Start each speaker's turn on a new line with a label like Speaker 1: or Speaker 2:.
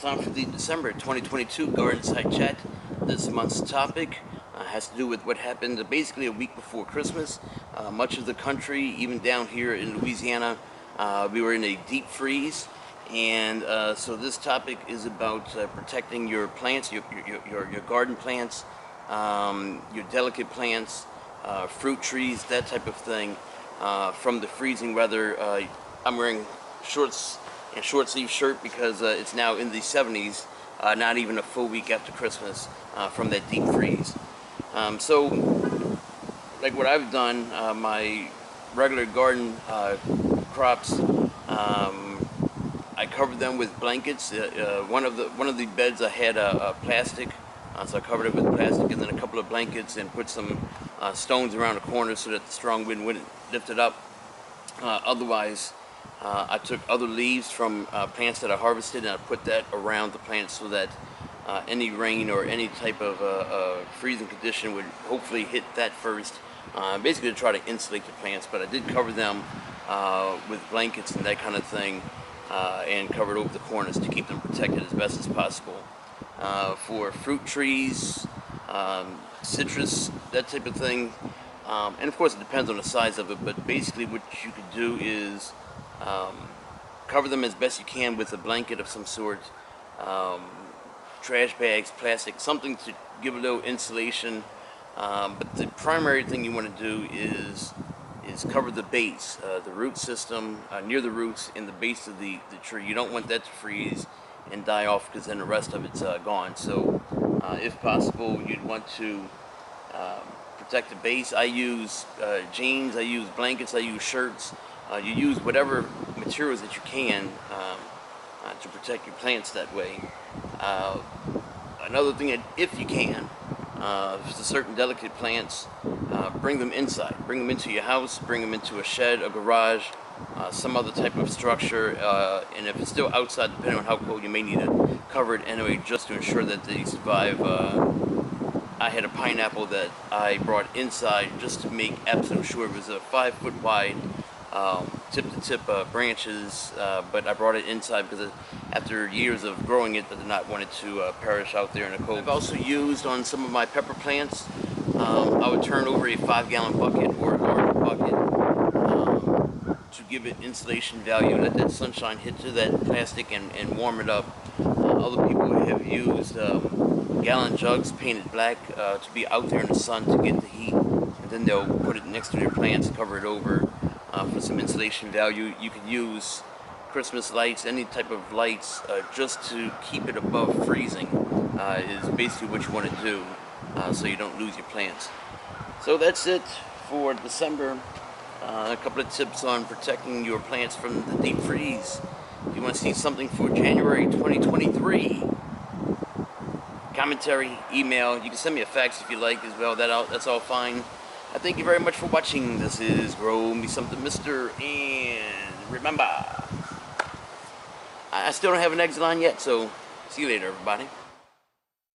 Speaker 1: time for the December 2022 Gardenside chat. This month's topic has to do with what happened basically a week before Christmas. Much of the country, even down here in Louisiana, we were in a deep freeze. And so this topic is about protecting your plants, your garden plants, your delicate plants, fruit trees, that type of thing, from the freezing weather. I'm wearing shorts and short sleeve shirt because it's now in the 70s, not even a full week after Christmas, from that deep freeze. So like what I've done, my regular garden crops, I covered them with blankets. One of the beds I had plastic, so I covered it with plastic and then a couple of blankets and put some stones around the corner so that the strong wind wouldn't lift it up. Otherwise, I took other leaves from plants that I harvested and I put that around the plants so that any rain or any type of freezing condition would hopefully hit that first, basically to try to insulate the plants. But I did cover them with blankets and that kind of thing, and covered over the corners to keep them protected as best as possible. For fruit trees, citrus, that type of thing, and of course it depends on the size of it, but basically what you could do is cover them as best you can with a blanket of some sort, trash bags, plastic, something to give a little insulation. But the primary thing you want to do is cover the base, the root system, near the roots in the base of the tree. You don't want that to freeze and die off, because then the rest of it's gone. So if possible, you'd want to protect the base. I use jeans, I use blankets, I use shirts. You use whatever materials that you can to protect your plants that way. Another thing, if you can, for certain delicate plants, bring them inside. Bring them into your house, bring them into a shed, a garage, some other type of structure. And if it's still outside, depending on how cold, you may need to cover it anyway, just to ensure that they survive. I had a pineapple that I brought inside just to make absolute sure. It was a 5-foot wide tip-to-tip branches, but I brought it inside because after years of growing it, I did not want it to perish out there in the cold. I've also used on some of my pepper plants, I would turn over a 5-gallon bucket or a larger bucket to give it insulation value, let that sunshine hit to that plastic and warm it up. Other people have used gallon jugs painted black to be out there in the sun to get the heat, and then they'll put it next to their plants, cover it over for some insulation value. You could use Christmas lights, any type of lights, just to keep it above freezing, is basically what you want to do, so you don't lose your plants. So that's it for December. A couple of tips on protecting your plants from the deep freeze. If you want to see something for January 2023, commentary, email, you can send me a fax if you like as well. That's all fine. I thank you very much for watching. This is Grow Me Something Mister, and remember, I still don't have an exit line yet, so see you later, everybody.